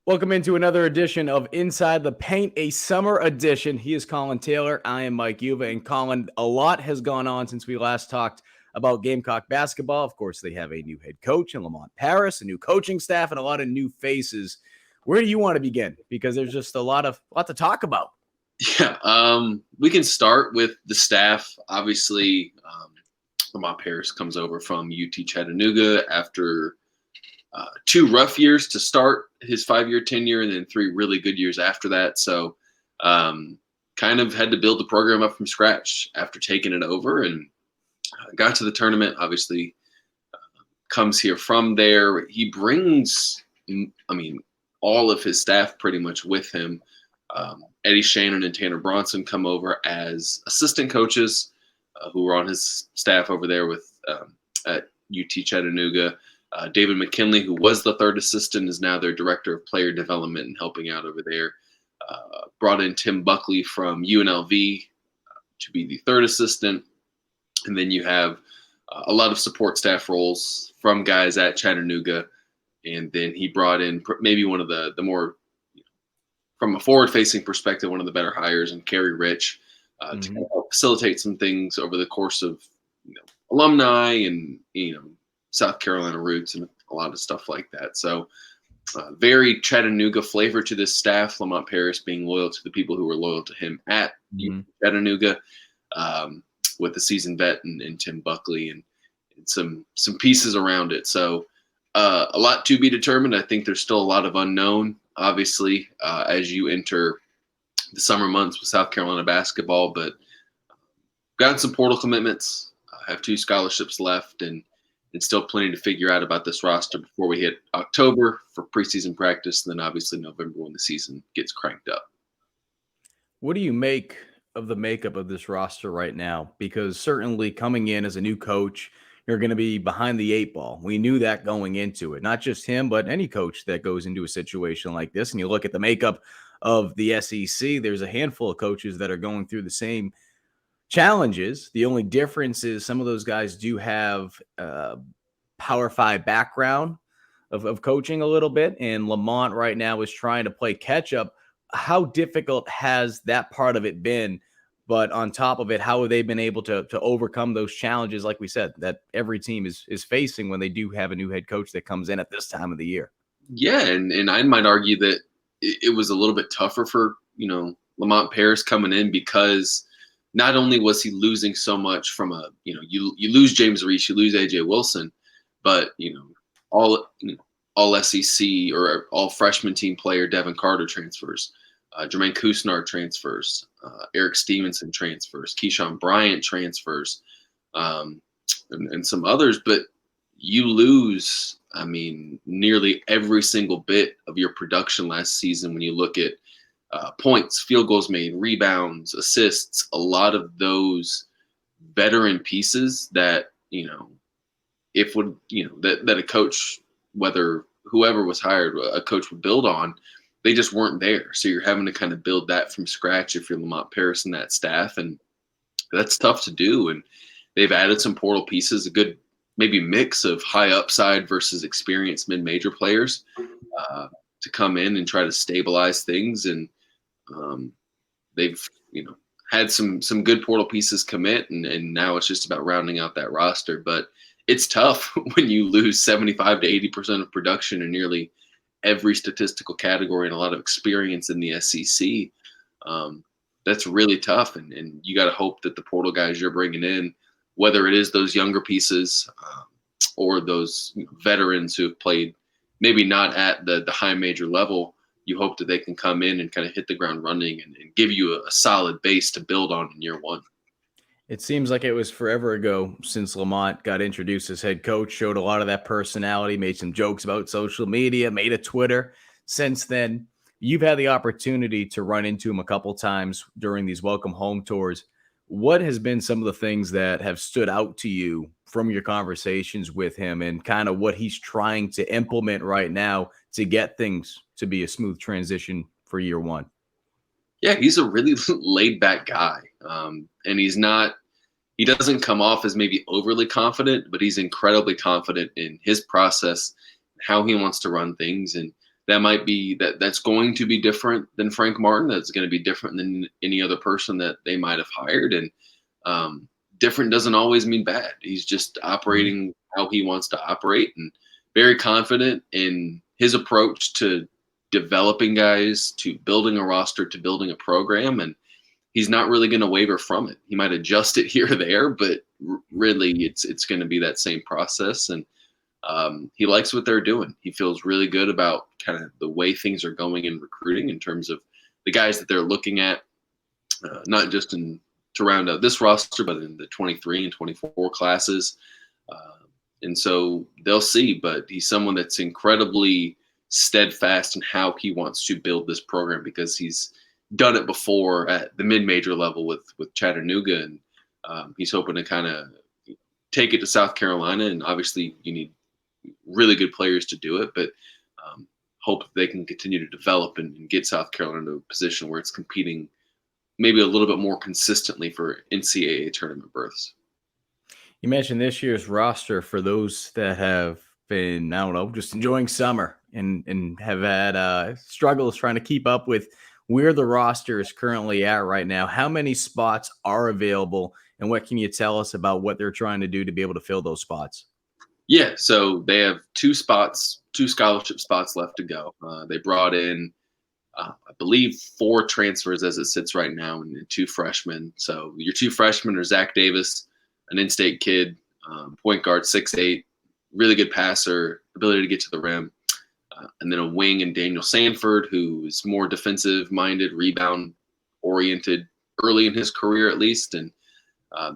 Welcome into another edition of Inside the Paint, a summer edition. He is Collyn Taylor. I am Mike Yuva. And Collyn, a lot has gone on since we last talked about Gamecock basketball. Of course, they have a new head coach in Lamont Paris, a new coaching staff, and a lot of new faces. Where do you want to begin? Because there's just a lot to talk about. Yeah, we can start with the staff. Obviously, Lamont Paris comes over from UT Chattanooga after two rough years to start his 5-year tenure, and then 3 really good years after that. So, kind of had to build the program up from scratch after taking it over, and got to the tournament. Obviously, comes here from there. He brings, all of his staff pretty much with him. Eddie Shannon and Tanner Bronson come over as assistant coaches who were on his staff over there with at UT Chattanooga. David McKinley, who was the third assistant, is now their director of player development and helping out over there. Brought in Tim Buckley from UNLV to be the third assistant. And then you have a lot of support staff roles from guys at Chattanooga. And then he brought in maybe one of the more, from a forward-facing perspective, one of the better hires, and Kerry Rich to help facilitate some things over the course of alumni and South Carolina roots and a lot of stuff like that. So very Chattanooga flavor to this staff. Lamont Paris being loyal to the people who were loyal to him at Chattanooga, with the seasoned vet and Tim Buckley and some pieces around it. So a lot to be determined. I think there's still a lot of unknown, obviously, as you enter the summer months with South Carolina basketball, but gotten some portal commitments. I have 2 scholarships left, and still plenty to figure out about this roster before we hit October for preseason practice, and then obviously November when the season gets cranked up. What do you make of the makeup of this roster right now? Because certainly coming in as a new coach, you're going to be behind the 8 ball. We knew that going into it. Not just him, but any coach that goes into a situation like this. And you look at the makeup of the SEC, there's a handful of coaches that are going through the same challenges. The only difference is some of those guys do have Power 5 background of coaching a little bit. And Lamont right now is trying to play catch up. How difficult has that part of it been? But on top of it, how have they been able to overcome those challenges, like we said, that every team is facing when they do have a new head coach that comes in at this time of the year? Yeah, and I might argue that it was a little bit tougher for, Lamont Paris coming in, because not only was he losing so much from you lose James Reese, you lose AJ Wilson, but all SEC or all freshman team player Devin Carter transfers, Jermaine Couisnard transfers, Eric Stevenson transfers, Keyshawn Bryant transfers, and some others. But you lose, nearly every single bit of your production last season when you look at points, field goals made, rebounds, assists, a lot of those veteran pieces that, that a coach, whether whoever was hired, a coach would build on, they just weren't there. So you're having to kind of build that from scratch if you're Lamont Paris and that staff. And that's tough to do. And they've added some portal pieces, a good maybe mix of high upside versus experienced mid-major players to come in and try to stabilize things. And they've, had some good portal pieces commit, and now it's just about rounding out that roster. But it's tough when you lose 75 to 80% of production in nearly every statistical category and a lot of experience in the SEC. That's really tough. And you got to hope that the portal guys you're bringing in, whether it is those younger pieces or those veterans who have played maybe not at the high major level, you hope that they can come in and kind of hit the ground running and give you a solid base to build on in year one. It seems like it was forever ago since Lamont got introduced as head coach, showed a lot of that personality, made some jokes about social media, made a Twitter. Since then, you've had the opportunity to run into him a couple times during these welcome home tours. What has been some of the things that have stood out to you from your conversations with him and kind of what he's trying to implement right now to get things to be a smooth transition for year one? Yeah, he's a really laid back guy. And he doesn't come off as maybe overly confident, but he's incredibly confident in his process, how he wants to run things. And that's going to be different than Frank Martin. That's going to be different than any other person that they might have hired. And different doesn't always mean bad. He's just Mhm. operating how he wants to operate, and very confident in his approach to developing guys, to building a roster, to building a program. And he's not really going to waver from it. He might adjust it here or there, but really it's going to be that same process. And he likes what they're doing. He feels really good about kind of the way things are going in recruiting in terms of the guys that they're looking at, not just in to round out this roster, but in the 23 and 24 classes. Uh, and so they'll see, but he's someone that's incredibly steadfast in how he wants to build this program because he's done it before at the mid-major level with Chattanooga, and he's hoping to kind of take it to South Carolina. And obviously, you need really good players to do it, but hope they can continue to develop and get South Carolina to a position where it's competing maybe a little bit more consistently for NCAA tournament berths. You mentioned this year's roster for those that have been, I don't know, just enjoying summer and have had struggles trying to keep up with where the roster is currently at right now. How many spots are available, and what can you tell us about what they're trying to do to be able to fill those spots? Yeah, so they have two scholarship spots left to go. They brought in, I believe, 4 transfers as it sits right now, and 2 freshmen. So your 2 freshmen are Zach Davis, an in-state kid, point guard, 6'8", really good passer, ability to get to the rim, and then a wing in Daniel Sanford, who is more defensive-minded, rebound-oriented early in his career at least, and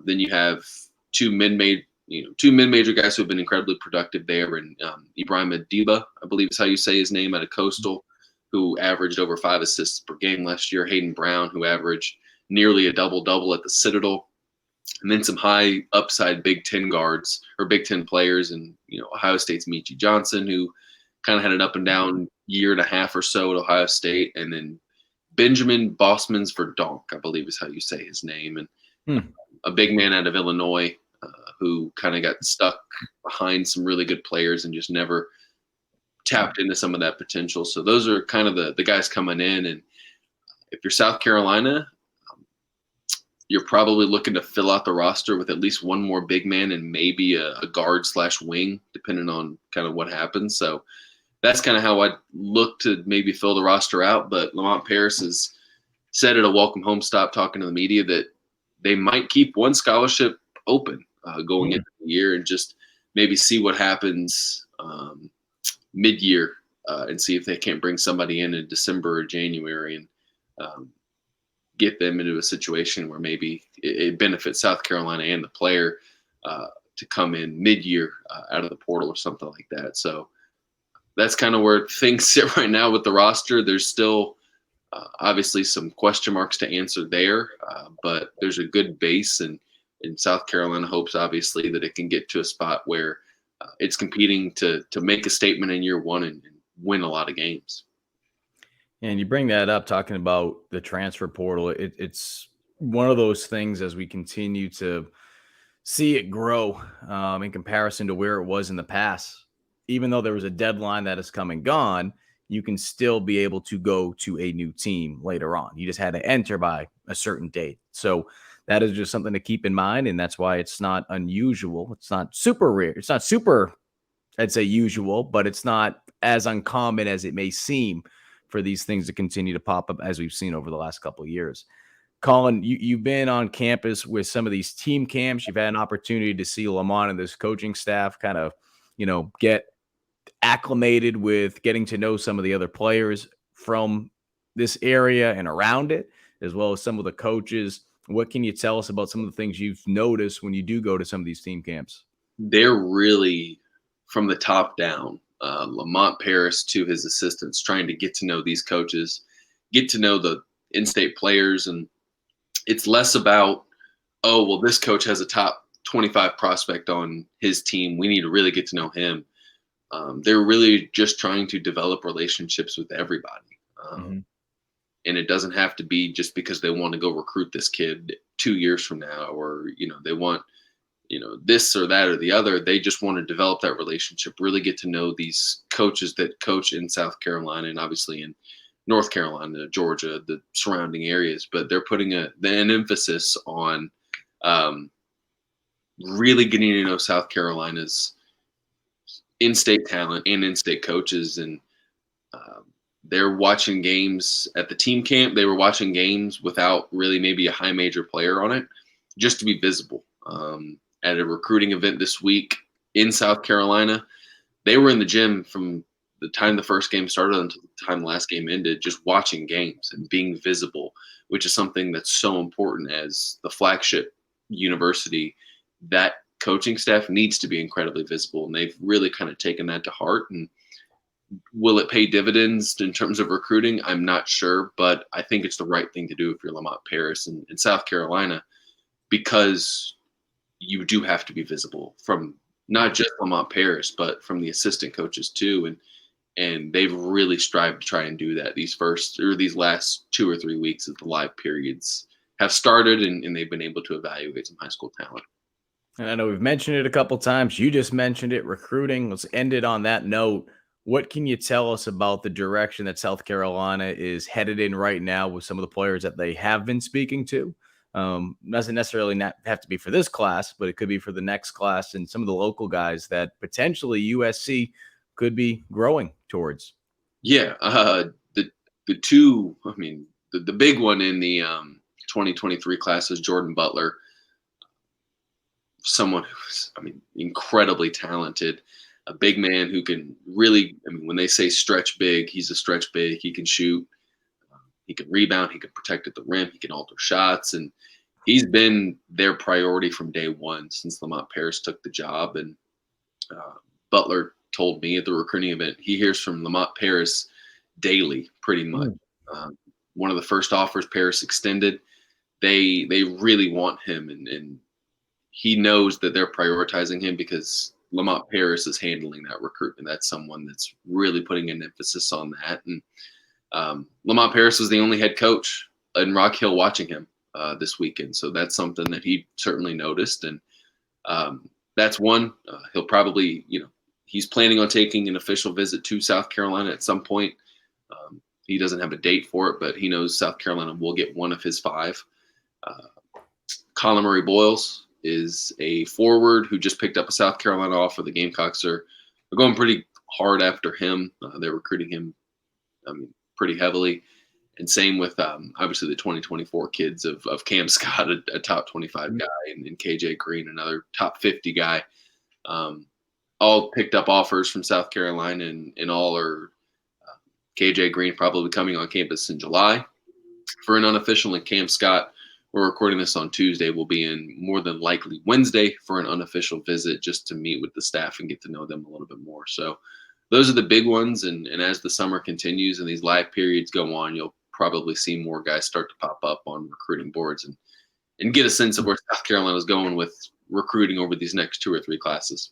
then you have 2 mid-major guys who have been incredibly productive there, and Ibrahim Adiba, I believe is how you say his name, out of Coastal, who averaged over 5 assists per game last year. Hayden Brown, who averaged nearly a double-double at the Citadel, and then some high upside Big Ten guards or Big Ten players, and Ohio State's Michi Johnson, who kind of had an up and down year and a half or so at Ohio State, and then Benjamin Bosmans Verdonk, I believe is how you say his name, and Hmm. a big man out of Illinois who kind of got stuck behind some really good players and just never tapped into some of that potential. So those are kind of the guys coming in. And if you're South Carolina, you're probably looking to fill out the roster with at least one more big man and maybe a guard/wing, depending on kind of what happens. So that's kind of how I look to maybe fill the roster out. But Lamont Paris has said at a welcome home stop talking to the media that they might keep one scholarship open going Hmm. into the year and just maybe see what happens mid-year and see if they can't bring somebody in December or January and get them into a situation where maybe it benefits South Carolina and the player to come in mid-year out of the portal or something like that. So that's kind of where things sit right now with the roster. There's still obviously some question marks to answer there, but there's a good base, and South Carolina hopes obviously that it can get to a spot where it's competing to make a statement in year one and win a lot of games. And you bring that up, talking about the transfer portal. It's one of those things as we continue to see it grow in comparison to where it was in the past. Even though there was a deadline that has come and gone, you can still be able to go to a new team later on. You just had to enter by a certain date. So that is just something to keep in mind. And that's why it's not unusual. It's not super rare. It's not super, I'd say, usual, but it's not as uncommon as it may seem for these things to continue to pop up as we've seen over the last couple of years. Collyn, you've been on campus with some of these team camps. You've had an opportunity to see Lamont and this coaching staff kind of, get acclimated with getting to know some of the other players from this area and around it, as well as some of the coaches. What can you tell us about some of the things you've noticed when you do go to some of these team camps? They're really from the top down. Lamont Paris to his assistants, trying to get to know these coaches, get to know the in-state players, and it's less about, oh, well, this coach has a top 25 prospect on his team. We need to really get to know him. They're really just trying to develop relationships with everybody. Mm-hmm. And it doesn't have to be just because they want to go recruit this kid 2 years from now, or they want this or that or the other. They just want to develop that relationship, really get to know these coaches that coach in South Carolina and obviously in North Carolina, Georgia, the surrounding areas. But they're putting an emphasis on really getting to know South Carolina's in-state talent and in-state coaches. And they're watching games at the team camp. They were watching games without really maybe a high major player on it, just to be visible. At a recruiting event this week in South Carolina, they were in the gym from the time the first game started until the time the last game ended, just watching games and being visible, which is something that's so important as the flagship university. That coaching staff needs to be incredibly visible, and they've really kind of taken that to heart. And will it pay dividends in terms of recruiting? I'm not sure, but I think it's the right thing to do if you're Lamont Paris in South Carolina, because you do have to be visible from not just Lamont Paris, but from the assistant coaches too. And they've really strived to try and do that. These last 2 or 3 weeks of the live periods have started, and they've been able to evaluate some high school talent. And I know we've mentioned it a couple times. You just mentioned it, recruiting. Let's end it on that note. What can you tell us about the direction that South Carolina is headed in right now with some of the players that they have been speaking to? Doesn't necessarily not have to be for this class, but it could be for the next class and some of the local guys that potentially USC could be growing towards. Yeah, the two. I mean, the big one in the 2023 class is Jordan Butler, someone who's, incredibly talented, a big man who can really. When they say stretch big, he's a stretch big. He can shoot. He can rebound. He can protect at the rim. He can alter shots, and he's been their priority from day one since Lamont Paris took the job. And Butler told me at the recruiting event he hears from Lamont Paris daily, pretty much. One of the first offers Paris extended, they really want him, and he knows that they're prioritizing him because Lamont Paris is handling that recruitment. That's someone that's really putting an emphasis on that. And Lamont Paris was the only head coach in Rock Hill watching him this weekend. So that's something that he certainly noticed. And that's one. He'll probably, he's planning on taking an official visit to South Carolina at some point. He doesn't have a date for it, but he knows South Carolina will get one of his 5. Collyn Murray-Boyles is a forward who just picked up a South Carolina offer. The Gamecocks are going pretty hard after him. They're recruiting him, pretty heavily. And same with obviously the 2024 kids of Cam Scott, a top 25 guy, and KJ Green, another top 50 guy. All picked up offers from South Carolina, and all are KJ Green probably coming on campus in July for an unofficial, and Cam Scott, we're recording this on Tuesday, will be in more than likely Wednesday for an unofficial visit just to meet with the staff and get to know them a little bit more. So those are the big ones. And as the summer continues and these live periods go on, you'll probably see more guys start to pop up on recruiting boards and get a sense of where South Carolina is going with recruiting over these next 2 or 3 classes.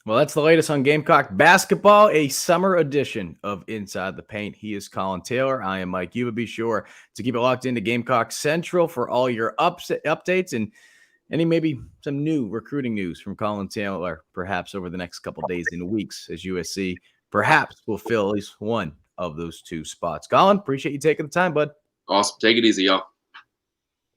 Well, that's the latest on Gamecock basketball, a summer edition of Inside the Paint. He is Collyn Taylor. I am Mike Yuba. Be sure to keep it locked into Gamecock Central for all your updates and maybe some new recruiting news from Collyn Taylor, perhaps over the next couple days and weeks, as USC perhaps will fill at least one of those 2 spots. Collyn, appreciate you taking the time, bud. Awesome. Take it easy, y'all.